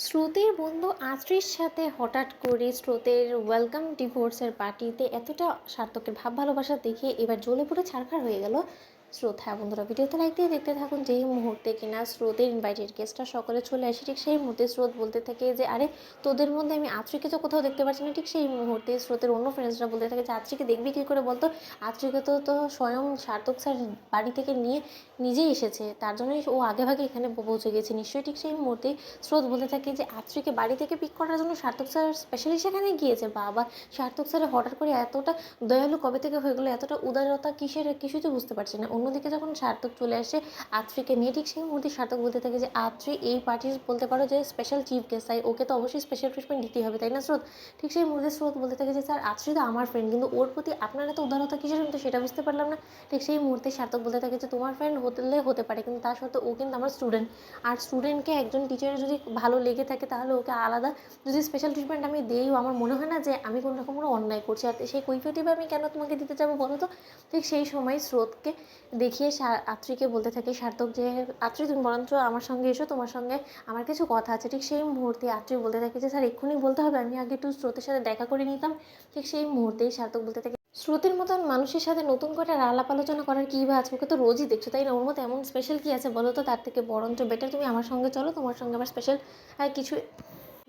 শ্রুতির বন্ধু আত্রির সাথে হঠাৎ করে স্রোতের ওয়েলকাম ডিভোর্সের পার্টিতে এতটা সার্থকের ভাব ভালোবাসা দেখে এবার জ্বলে পুরো ছারখার হয়ে গেল স্রোত। হ্যাঁ বন্ধুরা, ভিডিওতে লাইক দিয়ে দেখতে থাকুন। যেই মুহূর্তে কিনা স্রোতের ইনভাইটেড গেস্টরা সকলে চলে আসে, ঠিক সেই মুহূর্তে স্রোত বলতে থাকে যে আরে তোদের মধ্যে আমি আত্রিকে তো কোথাও দেখতে পাচ্ছি না। ঠিক সেই মুহূর্তে স্রোতের অন্য ফ্রেন্ডসরা বলতে থাকে যে আত্রিকে দেখবি কী করে বলতো, আত্রিকে তো স্বয়ং সার্থক স্যার বাড়ি থেকে নিয়ে নিজেই এসেছে, তার জন্যই ও আগে ভাগে এখানে পৌঁছে গেছে নিশ্চয়ই। ঠিক সেই মুহূর্তে স্রোত বলতে থাকে যে আত্রিকে বাড়ি থেকে পিক করার জন্য সার্থক স্যার স্পেশালি সেখানে গিয়েছে। বাবা, সার্থক স্যার হঠাৎ করে এতটা দয়ালু কবে থেকে হয়ে গেলো, এতটা উদারতা কিসের, কিছুই তো বুঝতে পারছি না। অন্যদিকে যখন সার্থক চলে আসে আত্রিকে নিয়ে, ঠিক সেই মুহূর্তে সার্থক বলতে থাকে যে আত্রি এই পার্টির বলতে পারো যে স্পেশাল চিফ গেস্ট, তাই ওকে তো অবশ্যই স্পেশাল ট্রিটমেন্ট দিতেই হবে, তাই না স্রোত? ঠিক সেই মুহূর্তে স্রোত বলতে থাকে যে স্যার আত্রি তো আমার ফ্রেন্ড, কিন্তু ওর প্রতি আপনার এত উদারতা কিসের, কিন্তু সেটা বুঝতে পারলাম না। ঠিক সেই মুহূর্তে সার্থক বলতে থাকে যে তোমার ফ্রেন্ড হতে পারে, কিন্তু তার সত্ত্বেও ও কিন্তু আমার স্টুডেন্ট। আর স্টুডেন্টকে একজন টিচারের যদি ভালো লেগে থাকে তাহলে ওকে আলাদা যদি স্পেশাল ট্রিটমেন্ট আমি দিইও, আমার মনে হয় না যে আমি কোনো রকম কোনো অন্যায় করছি। আর সেই কৈফিয়তই বা আমি কেন তোমাকে দিতে যাবো বলো তো? ঠিক সেই সময় স্রোতকে দেখিয়ে আত্রিকে বলতে থাকে সার্থক যে আত্রি তুমি বরঞ্চ আমার সঙ্গে এসো, তোমার সঙ্গে আমার কিছু কথা আছে। ঠিক সেই মুহূর্তে আত্রি বলতে থাকে যে স্যার এক্ষুনি বলতে হবে, আমি আগে একটু স্রোতের সাথে দেখা করে নিতাম। ঠিক সেই মুহূর্তেই সার্থক বলতে থাকে স্রোতের মতন মানুষের সাথে নতুন করে আর আলাপ আলোচনা করার কী বা আছে, ওকে তো রোজই দেখছো তাই না, ওর মতো এমন স্পেশাল কী আছে বলো তো? তার থেকে বরঞ্চ বেটার তুমি আমার সঙ্গে চলো, তোমার সঙ্গে আমার স্পেশাল কিছু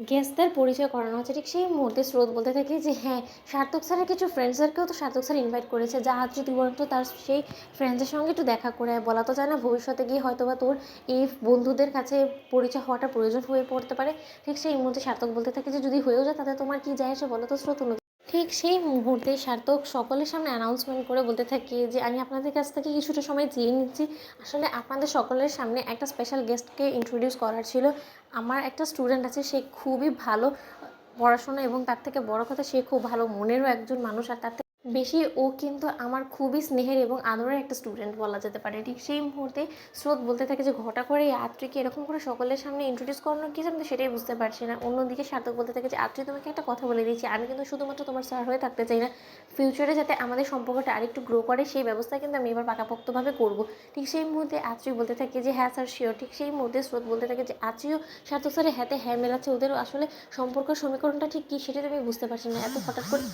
গেস্টদের পরিচয় করানো হচ্ছে। ঠিক সেই মুহূর্তে স্রোত বলতে থাকে যে হ্যাঁ, সার্থক স্যারের কিছু ফ্রেন্ডসদেরকেও তো সার্থক স্যার ইনভাইট করেছে, যা আত্রি তুই বরঞ্চ তার সেই ফ্রেন্ডসদের সঙ্গে একটু দেখা করে বলা তো যায় না, ভবিষ্যতে গিয়ে হয়তো বা তোর এই বন্ধুদের কাছে পরিচয় হওয়াটা প্রয়োজন হয়ে পড়তে পারে। ঠিক সেই মুহূর্তে সার্থক বলতে থাকে যে যদি হয়েও যায় তাতে তোমার কী যায় আসে বলো তো স্রোত? ঠিক সেই মুহূর্তে সার্থক সকলের সামনে অ্যানাউন্সমেন্ট করে বলতে থাকে যে আমি আপনাদের কাছ থেকে কিছুটা সময় চেয়ে নিচ্ছি, আসলে আপনাদের সকলের সামনে একটা স্পেশাল গেস্টকে ইন্ট্রোডিউস করার ছিল। আমার একটা স্টুডেন্ট আছে, সে খুবই ভালো পড়াশোনা এবং তার থেকে বড় কথা সে খুব ভালো মনেরও একজন মানুষ, আর তার থেকে বেশি ও কিন্তু আমার খুবই স্নেহের এবং আদরের একটা স্টুডেন্ট বলা যেতে পারে। ঠিক সেই মুহূর্তে স্রোত বলতে থাকে যে ঘটা করে এই আত্রিকে এরকম করে সকলের সামনে ইন্ট্রোডিউস করানো কি, আমি তো সেটাই বুঝতে পারছি না। অন্যদিকে সার্থক বলতে থাকে যে আত্রি তোমাকে একটা কথা বলে দিচ্ছি, আমি কিন্তু শুধুমাত্র তোমার স্যার হয়ে থাকতে চাই না, ফিউচারে যাতে আমাদের সম্পর্কটা আরেকটু গ্রো করে সেই ব্যবস্থা কিন্তু আমি এবার পাকাপোক্তভাবে করবো। ঠিক সেই মুহূর্তে আত্রি বলতে থাকে যে হ্যাঁ স্যার শিওর। ঠিক সেই মুহূর্তে স্রোত বলতে থাকে যে আত্রিও সার্থক স্যারের হাতে হ্যাঁ মেলাচ্ছে, ওদের আসলে সম্পর্কের সমীকরণটা ঠিক কী সেটা আমি বুঝতে পারছি না। এত হঠাৎ করে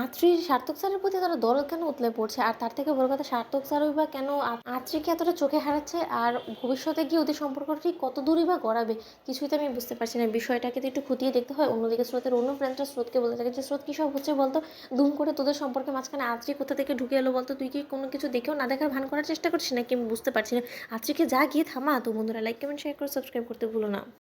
আত্রির সার্থক স্যারের প্রতি এতটা দরদ কেন উতলে পড়ছে, আর তার থেকে বড় কথা সার্থক স্যারই বা কেন আত্রিকে এতটা চোখে হারাচ্ছে, আর ভবিষ্যতে গিয়ে ওদের সম্পর্কটা ঠিক কত দূরই বা গড়াবে, কিছুই তো আমি বুঝতে পারছি না। বিষয়টাকে তো একটু খুঁটিয়ে দেখতে হয়। অন্যদিকে স্রোতের অন্য ফ্রেন্ডরা স্রোতকে বলতে থাকে যে স্রোত কী সব হচ্ছে বলতো, দুম করে তোদের সম্পর্কে মাঝখানে আত্রি কোথা থেকে ঢুকে এলো বলতো? তুই কি কোনো কিছু দেখেও না দেখার ভান করার চেষ্টা করছিস নাকি, আমি বুঝতে পারছি না। আত্রিকে যা গিয়ে থামা। তো বন্ধুরা, লাইক কমেন্ট শেয়ার করে সাবস্ক্রাইব করতে ভুলো না।